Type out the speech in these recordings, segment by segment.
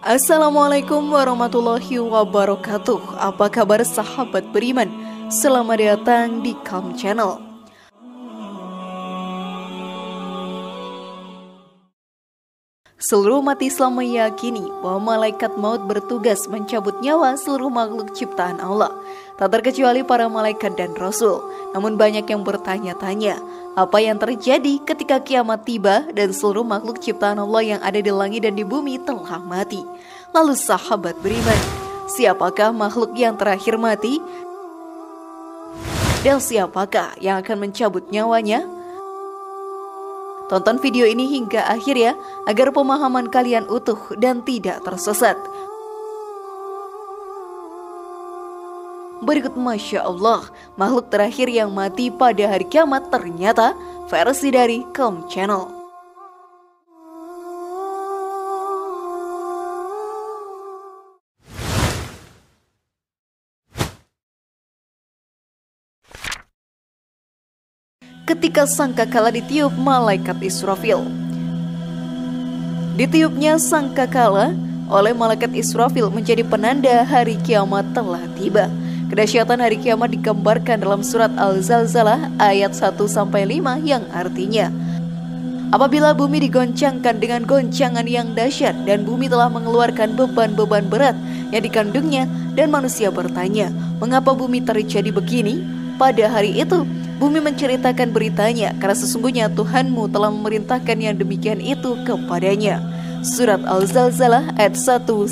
Assalamualaikum warahmatullahi wabarakatuh. Apa kabar sahabat beriman? Selamat datang di Calm Channel. Seluruh umat Islam meyakini bahwa malaikat maut bertugas mencabut nyawa seluruh makhluk ciptaan Allah, tak terkecuali para malaikat dan rasul. Namun banyak yang bertanya-tanya, apa yang terjadi ketika kiamat tiba dan seluruh makhluk ciptaan Allah yang ada di langit dan di bumi telah mati? Lalu sahabat beriman, siapakah makhluk yang terakhir mati? Dan siapakah yang akan mencabut nyawanya? Tonton video ini hingga akhir ya, agar pemahaman kalian utuh dan tidak tersesat. Berikut Masya Allah, makhluk terakhir yang mati pada hari kiamat ternyata versi dari Calm Channel. Ketika sangkakala ditiup malaikat Israfil. Ditiupnya sangkakala oleh malaikat Israfil menjadi penanda hari kiamat telah tiba. Kedahsyatan hari kiamat digambarkan dalam surat Al-Zalzalah ayat 1-5 yang artinya, apabila bumi digoncangkan dengan goncangan yang dahsyat dan bumi telah mengeluarkan beban-beban berat yang dikandungnya, dan manusia bertanya, mengapa bumi terjadi begini? Pada hari itu bumi menceritakan beritanya, karena sesungguhnya Tuhanmu telah memerintahkan yang demikian itu kepadanya. Surat Al-Zalzalah ayat 1-5.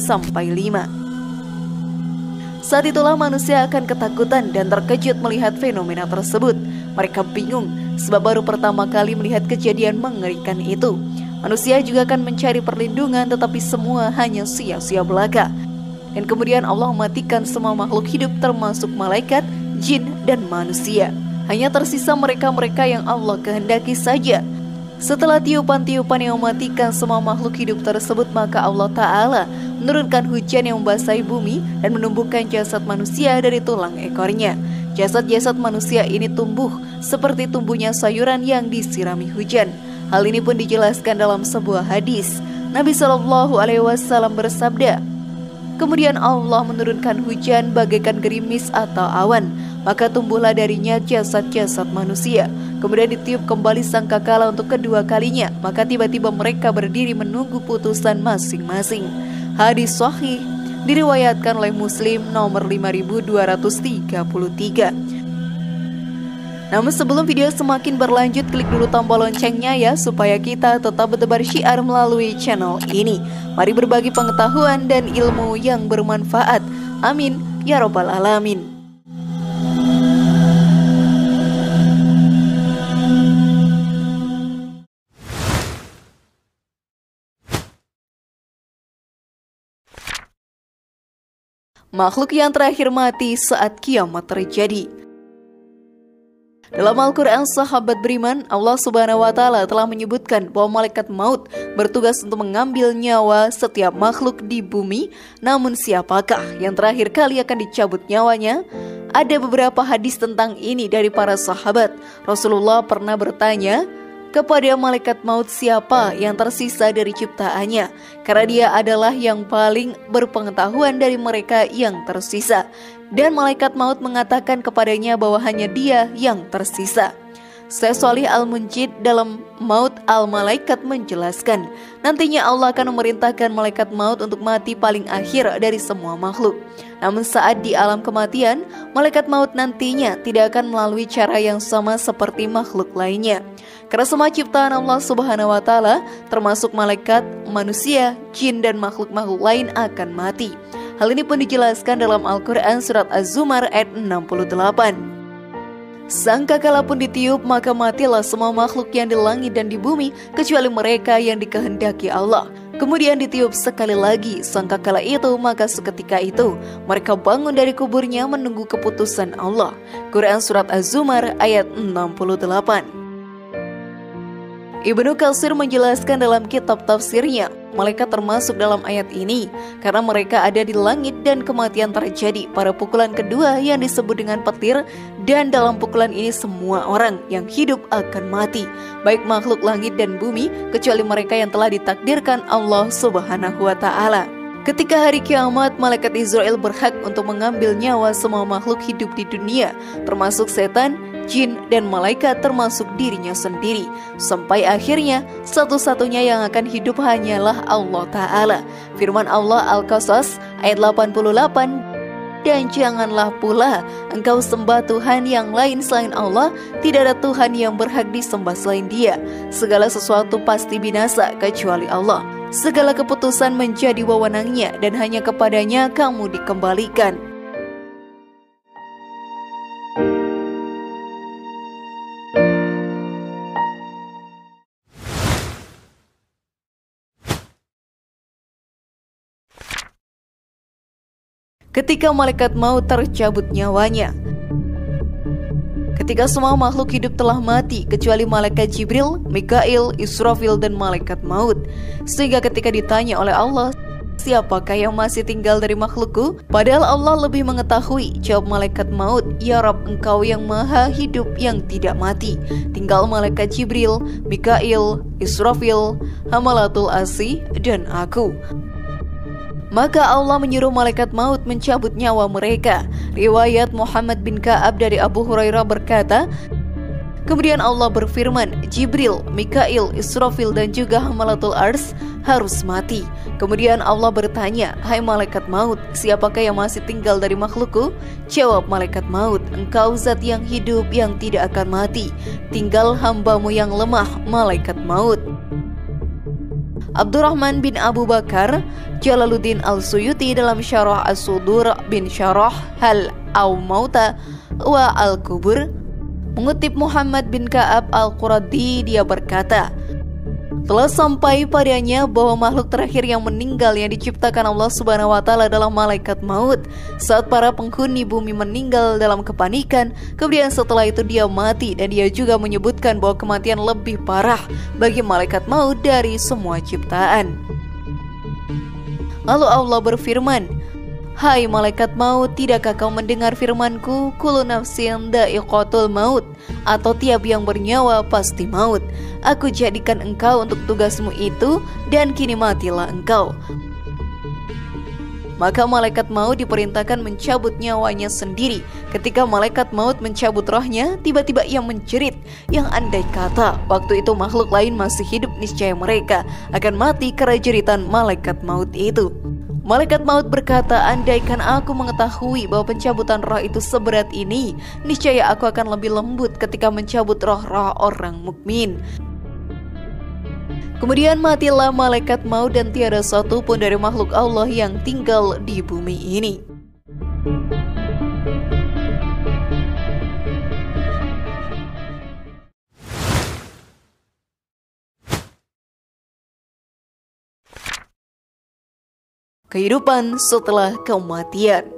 Saat itulah manusia akan ketakutan dan terkejut melihat fenomena tersebut. Mereka bingung sebab baru pertama kali melihat kejadian mengerikan itu. Manusia juga akan mencari perlindungan, tetapi semua hanya sia-sia belaka. Dan kemudian Allah mematikan semua makhluk hidup termasuk malaikat, jin, dan manusia. Hanya tersisa mereka-mereka yang Allah kehendaki saja. Setelah tiupan-tiupan yang mematikan semua makhluk hidup tersebut, maka Allah Ta'ala menurunkan hujan yang membasahi bumi dan menumbuhkan jasad manusia dari tulang ekornya. Jasad-jasad manusia ini tumbuh seperti tumbuhnya sayuran yang disirami hujan. Hal ini pun dijelaskan dalam sebuah hadis. Nabi SAW bersabda, kemudian Allah menurunkan hujan bagaikan gerimis atau awan, maka tumbuhlah darinya jasad-jasad manusia. Kemudian ditiup kembali sangkakala untuk kedua kalinya, maka tiba-tiba mereka berdiri menunggu putusan masing-masing. Hadis sahih diriwayatkan oleh Muslim nomor 5233. Namun sebelum video semakin berlanjut, klik dulu tombol loncengnya ya, supaya kita tetap bertebar syiar melalui channel ini. Mari berbagi pengetahuan dan ilmu yang bermanfaat. Amin ya robbal alamin. Makhluk yang terakhir mati saat kiamat terjadi. Dalam Al-Quran, sahabat beriman, Allah Subhanahu wa Ta'ala telah menyebutkan bahwa malaikat maut bertugas untuk mengambil nyawa setiap makhluk di bumi. Namun siapakah yang terakhir kali akan dicabut nyawanya? Ada beberapa hadis tentang ini dari para sahabat. Rasulullah pernah bertanya kepada malaikat maut siapa yang tersisa dari ciptaannya, karena dia adalah yang paling berpengetahuan dari mereka yang tersisa. Dan malaikat maut mengatakan kepadanya bahwa hanya dia yang tersisa. Syekh Shalih Al-Munjid dalam Maut Al-Malaikat menjelaskan, nantinya Allah akan memerintahkan malaikat maut untuk mati paling akhir dari semua makhluk. Namun saat di alam kematian, malaikat maut nantinya tidak akan melalui cara yang sama seperti makhluk lainnya. Karena semua ciptaan Allah Subhanahu wa Ta'ala, termasuk malaikat, manusia, jin, dan makhluk-makhluk lain akan mati. Hal ini pun dijelaskan dalam Al-Quran surat Az-Zumar ayat 68. Sangkakala pun ditiup, maka matilah semua makhluk yang di langit dan di bumi, kecuali mereka yang dikehendaki Allah. Kemudian ditiup sekali lagi sangkakala itu, maka seketika itu mereka bangun dari kuburnya menunggu keputusan Allah. Quran surat Az-Zumar ayat 68. Ibnu Katsir menjelaskan dalam kitab tafsirnya, malaikat termasuk dalam ayat ini karena mereka ada di langit dan kematian terjadi pada pukulan kedua yang disebut dengan petir, dan dalam pukulan ini semua orang yang hidup akan mati, baik makhluk langit dan bumi, kecuali mereka yang telah ditakdirkan Allah Subhanahu wa Ta'ala. Ketika hari kiamat, malaikat Israel berhak untuk mengambil nyawa semua makhluk hidup di dunia, termasuk setan, jin, dan malaikat termasuk dirinya sendiri. Sampai akhirnya, satu-satunya yang akan hidup hanyalah Allah Ta'ala. Firman Allah Al-Qasas ayat 88, dan janganlah pula engkau sembah Tuhan yang lain selain Allah. Tidak ada Tuhan yang berhak disembah selain Dia. Segala sesuatu pasti binasa kecuali Allah. Segala keputusan menjadi wewenangnya dan hanya kepadanya kamu dikembalikan. Ketika malaikat maut tercabut nyawanya. Ketika semua makhluk hidup telah mati kecuali malaikat Jibril, Mikail, Israfil, dan malaikat maut. Sehingga ketika ditanya oleh Allah, siapakah yang masih tinggal dari makhlukku? Padahal Allah lebih mengetahui. Jawab malaikat maut, ya Rabb, engkau yang maha hidup yang tidak mati. Tinggal malaikat Jibril, Mikail, Israfil, Hamalatul Asy, dan aku. Maka Allah menyuruh malaikat maut mencabut nyawa mereka. Riwayat Muhammad bin Ka'ab dari Abu Hurairah berkata, kemudian Allah berfirman, Jibril, Mikail, Israfil, dan juga Hamalatul Ars harus mati. Kemudian Allah bertanya, hai malaikat maut, siapakah yang masih tinggal dari makhlukku? Jawab malaikat maut, engkau zat yang hidup yang tidak akan mati. Tinggal hambamu yang lemah, malaikat maut. Abdurrahman bin Abu Bakar Jalaluddin Al-Suyuti dalam Syarah As-Sudur bin Syarah Hal-Aumauta wa Al-Kubur mengutip Muhammad bin Ka'ab Al-Quradi, dia berkata, telah sampai padanya bahwa makhluk terakhir yang meninggal yang diciptakan Allah Subhanahu wa Ta'ala adalah malaikat maut. Saat para penghuni bumi meninggal dalam kepanikan, kemudian setelah itu dia mati, dan dia juga menyebutkan bahwa kematian lebih parah bagi malaikat maut dari semua ciptaan. Lalu Allah berfirman, hai malaikat maut, tidakkah kau mendengar firmanku, kullu nafsin dha'iqatul maut, atau tiap yang bernyawa pasti maut. Aku jadikan engkau untuk tugasmu itu, dan kini matilah engkau. Maka malaikat maut diperintahkan mencabut nyawanya sendiri. Ketika malaikat maut mencabut rohnya, tiba-tiba ia menjerit, yang andai kata waktu itu makhluk lain masih hidup, niscaya mereka akan mati karena jeritan malaikat maut itu. Malaikat maut berkata, andaikan aku mengetahui bahwa pencabutan roh itu seberat ini, niscaya aku akan lebih lembut ketika mencabut roh-roh orang mukmin. Kemudian matilah malaikat maut dan tiada satu pun dari makhluk Allah yang tinggal di bumi ini. Kehidupan setelah kematian.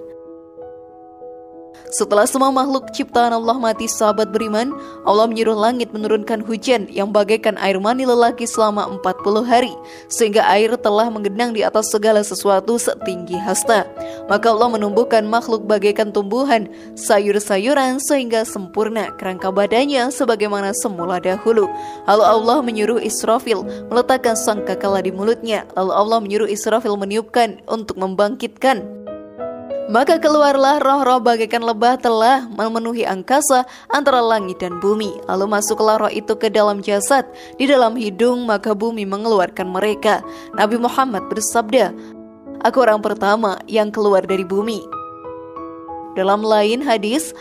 Setelah semua makhluk ciptaan Allah mati, sahabat beriman, Allah menyuruh langit menurunkan hujan yang bagaikan air mani lelaki selama 40 hari, sehingga air telah menggenang di atas segala sesuatu setinggi hasta. Maka Allah menumbuhkan makhluk bagaikan tumbuhan, sayur-sayuran, sehingga sempurna kerangka badannya sebagaimana semula dahulu. Lalu Allah menyuruh Israfil meletakkan sangkakala di mulutnya. Lalu Allah menyuruh Israfil meniupkan untuk membangkitkan. Maka keluarlah roh-roh bagaikan lebah telah memenuhi angkasa antara langit dan bumi. Lalu masuklah roh itu ke dalam jasad, di dalam hidung, maka bumi mengeluarkan mereka. Nabi Muhammad bersabda, aku orang pertama yang keluar dari bumi. Dalam lain hadis,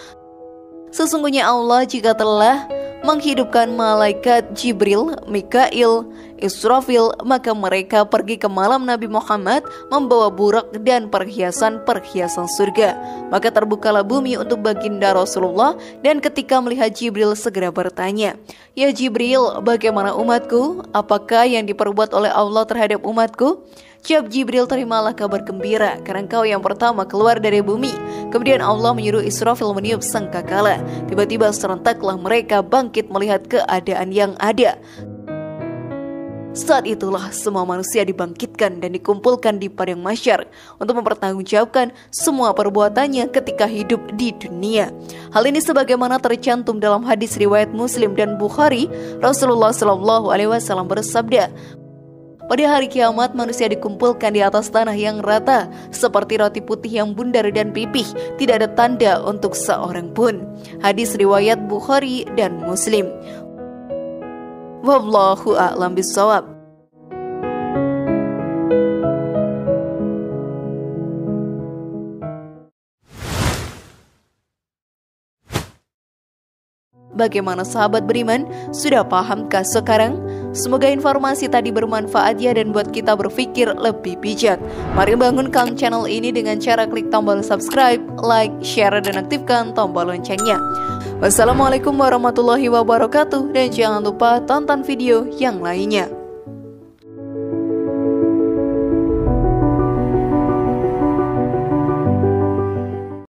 sesungguhnya Allah jika telah menghidupkan malaikat Jibril, Mikail, Israfil, maka mereka pergi ke malam Nabi Muhammad membawa burak dan perhiasan-perhiasan surga. Maka terbukalah bumi untuk baginda Rasulullah, dan ketika melihat Jibril segera bertanya, ya Jibril, bagaimana umatku? Apakah yang diperbuat oleh Allah terhadap umatku? Jawab Jibril, terimalah kabar gembira, karena engkau yang pertama keluar dari bumi. Kemudian Allah menyuruh Israfil meniup sangkakala. Tiba-tiba serentaklah mereka bangkit melihat keadaan yang ada. Saat itulah semua manusia dibangkitkan dan dikumpulkan di padang mahsyar untuk mempertanggungjawabkan semua perbuatannya ketika hidup di dunia. Hal ini sebagaimana tercantum dalam hadis riwayat Muslim dan Bukhari. Rasulullah SAW bersabda, Pada hari kiamat, manusia dikumpulkan di atas tanah yang rata, seperti roti putih yang bundar dan pipih, tidak ada tanda untuk seorang pun. Hadis riwayat Bukhari dan Muslim. Wallahu a'lam bishawab. Bagaimana sahabat beriman? Sudah pahamkah sekarang? Semoga informasi tadi bermanfaat ya dan buat kita berpikir lebih bijak. Mari bangunkan channel ini dengan cara klik tombol subscribe, like, share, dan aktifkan tombol loncengnya. Wassalamualaikum warahmatullahi wabarakatuh dan jangan lupa tonton video yang lainnya.